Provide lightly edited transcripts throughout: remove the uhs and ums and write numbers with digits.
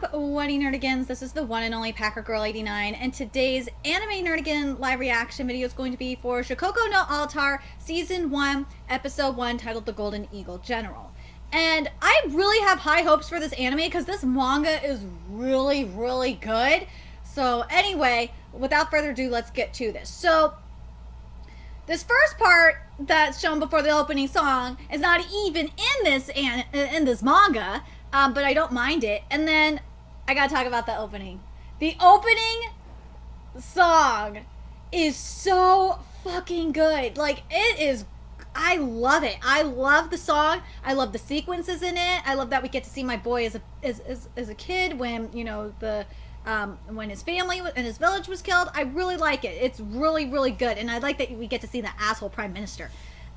up, Wedding Nerdigans? This is the one and only Packer Girl 89, and today's anime Nerdigan live reaction video is going to be for Shoukoku no Altair Season 1, Episode 1, titled The Golden Eagle General. And I really have high hopes for this anime because this manga is really, really good. So anyway, without further ado, let's get to this. So, this first part that's shown before the opening song is not even in this manga. But I don't mind it. And then I gotta talk about the opening. The opening song is so fucking good. Like, it is, I love it. I love the song. I love the sequences in it. I love that we get to see my boy as a kid when, you know, when his family and his village was killed. I really like it. It's really, really good. And I like that we get to see the asshole prime minister.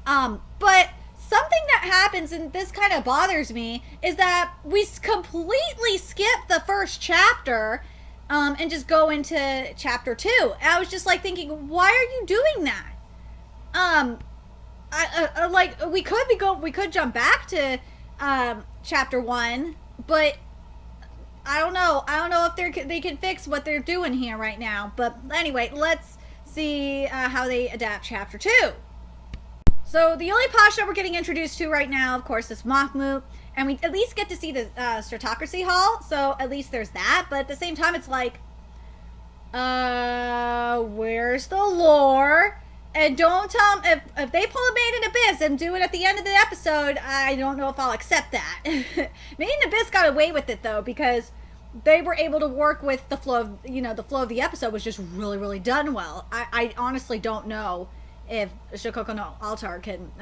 But something that happens, and this kind of bothers me, is that we completely skip the first chapter and just go into chapter 2. And I was just like thinking, why are you doing that? Like we could jump back to chapter 1, but I don't know if they can fix what they're doing here right now. But anyway, let's see how they adapt chapter 2. So the only Pasha we're getting introduced to right now, of course, is Mahmoud, and we at least get to see the Stratocracy Hall, so at least there's that, but at the same time it's like, where's the lore? And don't tell them, if they pull a Made in Abyss and do it at the end of the episode, I don't know if I'll accept that. Made in Abyss got away with it, though, because they were able to work with the flow of, the flow of the episode was just really, really done well. I honestly don't know if Shoukoku no Altair can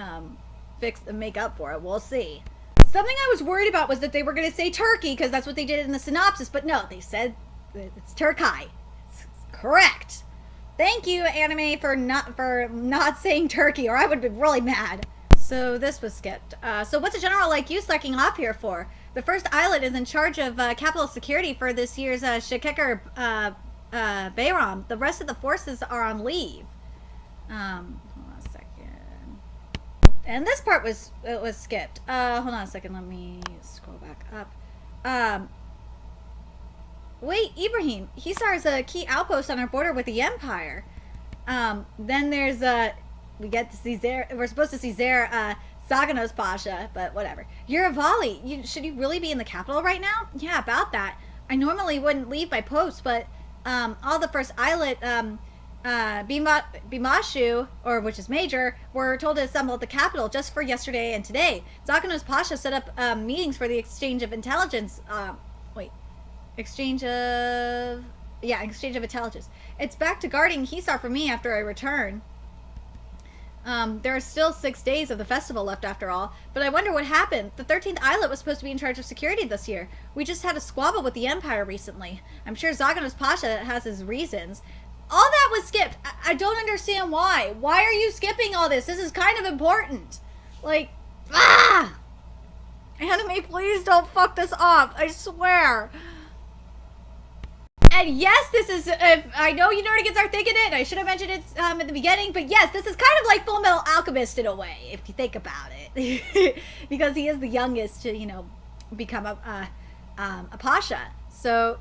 make up for it. We'll see. Something I was worried about was that they were going to say Turkey, because that's what they did in the synopsis, but no, they said it's Turkai. It's correct. Thank you, anime, for not saying Turkey, or I would be really mad. So this was skipped. So what's a general like you slacking off here for? The first islet is in charge of capital security for this year's Shikekar Bayram. The rest of the forces are on leave. Hold on a second. And this part was skipped. Hold on a second. Let me scroll back up. Wait, Ibrahim. Hisar is a key outpost on our border with the Empire. Then there's we get to see Zer. We're supposed to see Zer, Sagano's Pasha, but whatever. Uravali. Should you really be in the capital right now? Yeah, about that. I normally wouldn't leave by post, but all the first islet Bimashu, or which is major, were told to assemble at the capital just for yesterday and today. Zakano's Pasha set up meetings for the exchange of intelligence. Exchange of intelligence. It's back to guarding Hisar for me after I return. There are still 6 days of the festival left after all, but I wonder what happened. The 13th islet was supposed to be in charge of security this year. We just had a squabble with the Empire recently. I'm sure Zakano's Pasha has his reasons. All that was skipped. I don't understand why. Why are you skipping all this? This is kind of important. Like, Anime, please don't fuck this up. I swear. And yes, this is, I know you nerdigans are thinking it, I should have mentioned it at the beginning, but yes, this is kind of like Full Metal Alchemist in a way, if you think about it. Because he is the youngest to, become a Pasha. So,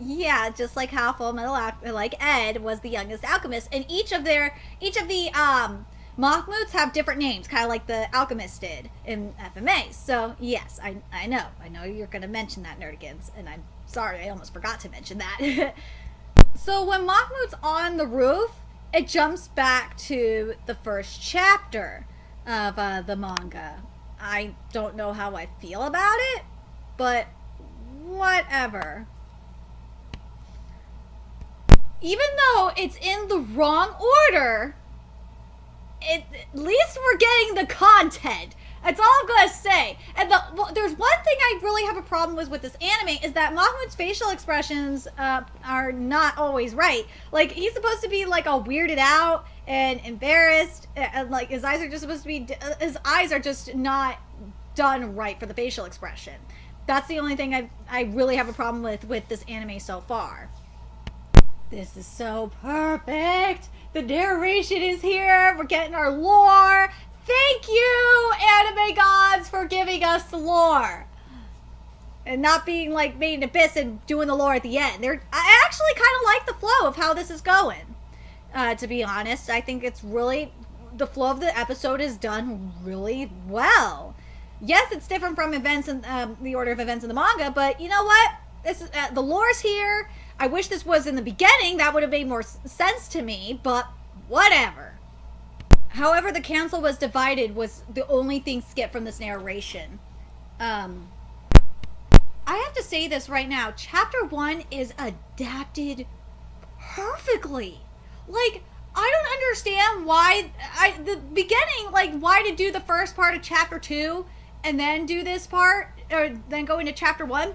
yeah, just like how Full Metal like Ed was the youngest alchemist, and each of the Mahmouds have different names, kind of like the alchemist did in FMA. So, yes, I know you're going to mention that, nerdigans, and I'm sorry, I almost forgot to mention that. So, when Mahmoud's on the roof, it jumps back to the first chapter of the manga. I don't know how I feel about it, but whatever. Even though it's in the wrong order, at least we're getting the content. That's all I'm gonna say. And there's one thing I really have a problem with this anime is that Mahmoud's facial expressions are not always right. Like, he's supposed to be like all weirded out and embarrassed, and like his eyes are just supposed to be, his eyes are just not done right for the facial expression. That's the only thing I really have a problem with this anime so far. This is so perfect. The narration is here. We're getting our lore. Thank you, anime gods, for giving us the lore. and not being like made an abyss and doing the lore at the end. I actually kind of like the flow of how this is going. To be honest, I think it's really, the flow of the episode is done really well. Yes, it's different from events in the order of events in the manga, but you know what? This is, the lore's here. I wish this was in the beginning. That would have made more sense to me, but whatever. However, the council was divided was the only thing skipped from this narration. I have to say this right now. Chapter 1 is adapted perfectly. Like, I don't understand why the beginning, like, why to do the first part of chapter 2 and then do this part, or then go into chapter 1.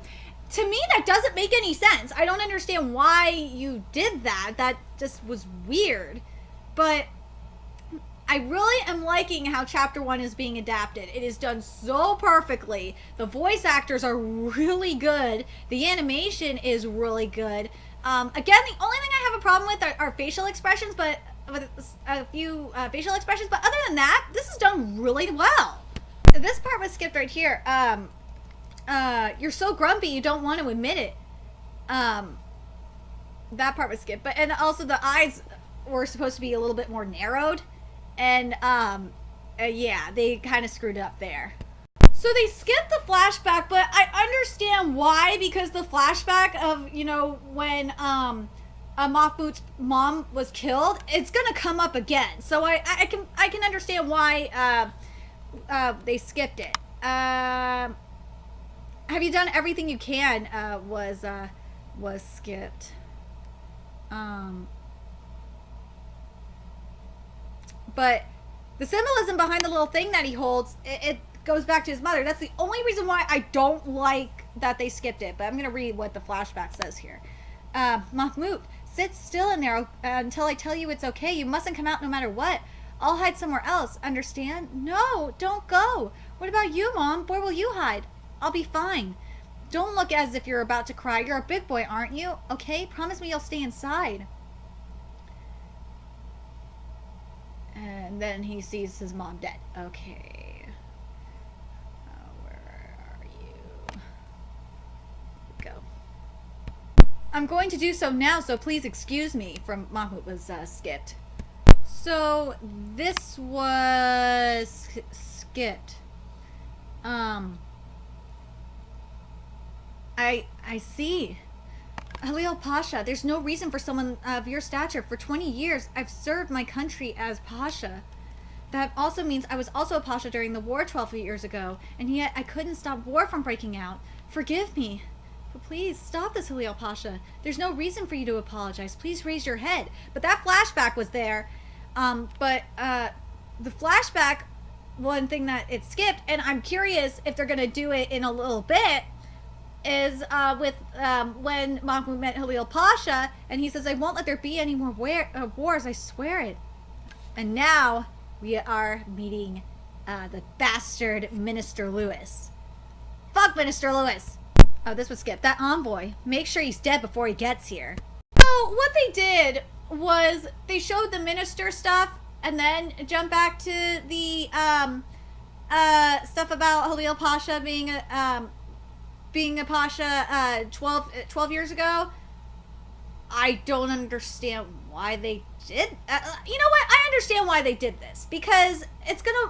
To me, that doesn't make any sense. I don't understand why you did that. That just was weird. But I really am liking how chapter 1 is being adapted. It is done so perfectly. The voice actors are really good. The animation is really good. Again, the only thing I have a problem with are facial expressions, but with a few facial expressions. But other than that, this is done really well. This part was skipped right here. You're so grumpy you don't want to admit it. That part was skipped. But and also the eyes were supposed to be a little bit more narrowed. And yeah, they kind of screwed up there. So they skipped the flashback, but I understand why, because the flashback of, you know, when Mahmoud's mom was killed, it's gonna come up again. So I can understand why they skipped it. Have you done everything you can? Was skipped. But the symbolism behind the little thing that he holds, it goes back to his mother. That's the only reason why I don't like that they skipped it. But I'm going to read what the flashback says here. Mahmoud, sit still in there until I tell you it's okay. You mustn't come out no matter what. I'll hide somewhere else. Understand? No, don't go. What about you, Mom? Where will you hide? I'll be fine. Don't look as if you're about to cry. You're a big boy, aren't you? Okay? Promise me you'll stay inside. And then he sees his mom dead. Okay. Where are you? Go. I'm going to do so now, so please excuse me. From Mahmoud was skipped. So this was skipped. I see. Halil Pasha, there's no reason for someone of your stature. For 20 years, I've served my country as Pasha. That also means I was also a Pasha during the war 12 years ago, and yet I couldn't stop war from breaking out. Forgive me. But please, stop this, Halil Pasha. There's no reason for you to apologize. Please raise your head. But that flashback was there. The flashback, one thing that it skipped, and I'm curious if they're going to do it in a little bit, is with when Mahmoud met Halil Pasha, and he says, I won't let there be any more wars, I swear it. And now we are meeting the bastard Minister Lewis. Fuck Minister Lewis. Oh, this was skipped. That envoy. Make sure he's dead before he gets here. So what they did was they showed the minister stuff and then jump back to the stuff about Halil Pasha being a Pasha 12 years ago. I don't understand why they did. You know what? I understand why they did this, because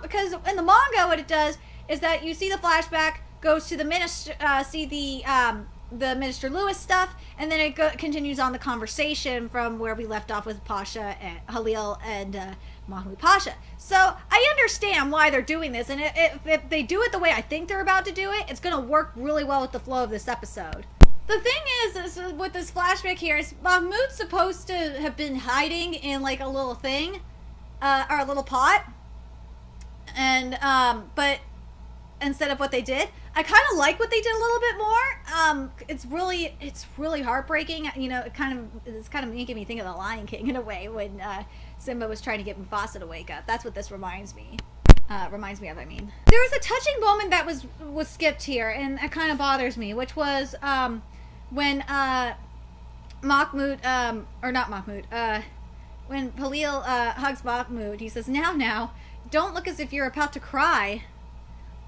because in the manga what it does is that you see the flashback goes to the minister, see the Minister Lewis stuff, and then it continues on the conversation from where we left off with Pasha and Halil and Mahmoud Pasha. So I understand why they're doing this, and if they do it the way I think they're about to do it, it's going to work really well with the flow of this episode. The thing is with this flashback here, is Mahmoud's supposed to have been hiding in like a little thing, or a little pot, and but instead of what they did, I kind of like what they did a little bit more. It's really heartbreaking. You know, it's kind of making me think of The Lion King in a way, when Simba was trying to get Mufasa to wake up. That's what this reminds me of. I mean, there was a touching moment that was skipped here, and it kind of bothers me, which was when Mahmoud, or not Mahmoud, when Halil hugs Mahmoud, he says, now, don't look as if you're about to cry.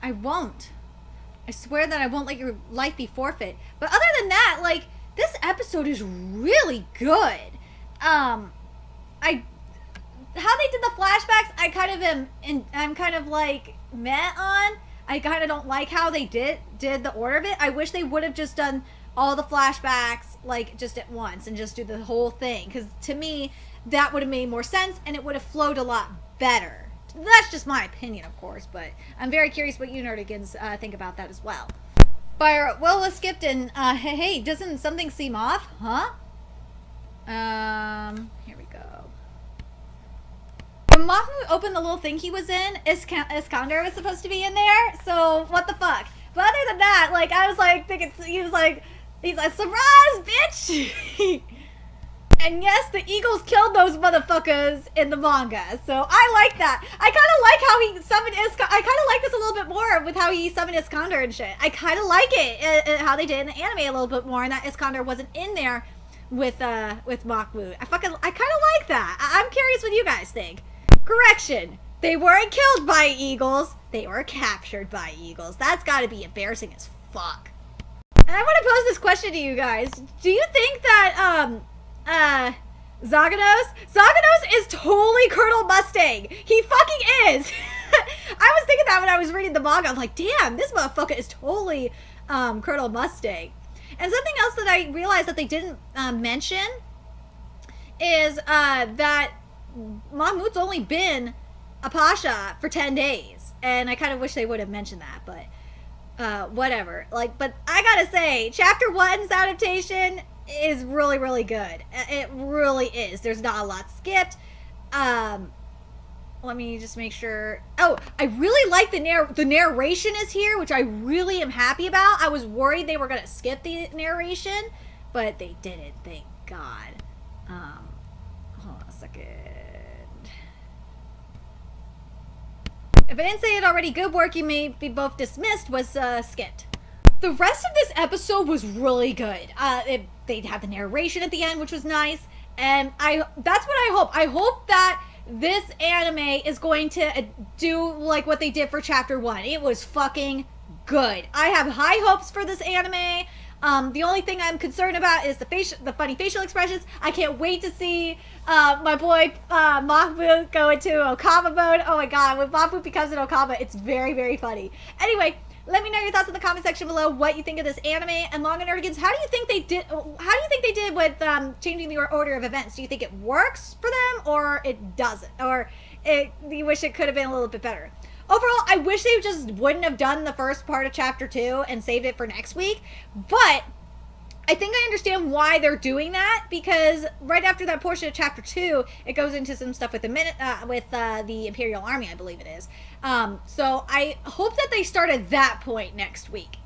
I won't. I swear that I won't let your life be forfeit. But other than that, like, this episode is really good. How they did the flashbacks, I kind of I'm kind of like meh on. I kind of don't like how they did the order of it. I wish they would have just done all the flashbacks like just at once and just do the whole thing, because to me that would have made more sense and it would have flowed a lot better. That's just my opinion, of course, but I'm very curious what you nerdigans think about that as well. Fire, well, was skipped and hey, doesn't something seem off? Huh? Here we go. When Mahmoud opened the little thing he was in, Iskander was supposed to be in there, so what the fuck? But other than that, like, I was like thinking, he's like, surprise, bitch! And yes, the Eagles killed those motherfuckers in the manga, so I like that. I kind of like how he summoned Iskander. I kind of like this a little bit more with how he summoned Iskander and shit. I kind of like it, how they did in the anime a little bit more, and that Iskander wasn't in there with Mahmoud. I kind of like that. I'm curious what you guys think. Correction, they weren't killed by eagles, they were captured by eagles. That's gotta be embarrassing as fuck. And I want to pose this question to you guys. Do you think that, Zaganos is totally Colonel Mustang? He fucking is! I was thinking that when I was reading the manga. I'm like, damn, this motherfucker is totally, Colonel Mustang. And something else that I realized that they didn't, mention is, that Mahmoud's only been a Pasha for 10 days. And I kind of wish they would have mentioned that, but whatever. Like, but I gotta say, Chapter 1's adaptation is really, really good. It really is. There's not a lot skipped. Let me just make sure. Oh, I really like the narration is here, which I really am happy about. I was worried they were gonna skip the narration, but they didn't, thank God. Hold on a second. If I didn't say it already, good work, you may be both dismissed, was skipped. The rest of this episode was really good. They had the narration at the end, which was nice, and that's what I hope. I hope that this anime is going to do like what they did for Chapter 1. It was fucking good. I have high hopes for this anime. The only thing I'm concerned about is the funny facial expressions. I can't wait to see my boy Mahmoud go into Okama mode. Oh my god, when Mahmoud becomes an Okama, it's very, very funny. Anyway, let me know your thoughts in the comment section below. What you think of this anime, and Manga Nerdigans, how do you think they did with changing the order of events? Do you think it works for them, or it doesn't, or you wish it could have been a little bit better? Overall, I wish they just wouldn't have done the first part of Chapter 2 and saved it for next week, but I think I understand why they're doing that, because right after that portion of Chapter 2, it goes into some stuff with the Imperial Army, I believe it is. So I hope that they start at that point next week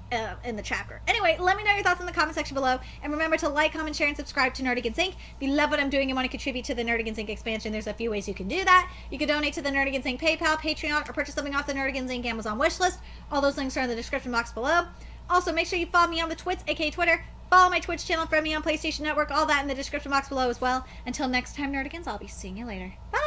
in the chapter. Anyway, let me know your thoughts in the comment section below, and remember to like, comment, share, and subscribe to Nerdigans Inc. If you love what I'm doing and want to contribute to the Nerdigans Inc. expansion, there's a few ways you can do that. You can donate to the Nerdigans Inc. PayPal, Patreon, or purchase something off the Nerdigans Inc. Amazon wishlist. All those links are in the description box below. Also, make sure you follow me on the Twits, aka Twitter. Follow my Twitch channel, friend me on PlayStation Network, all that in the description box below as well. Until next time, Nerdigans, I'll be seeing you later. Bye!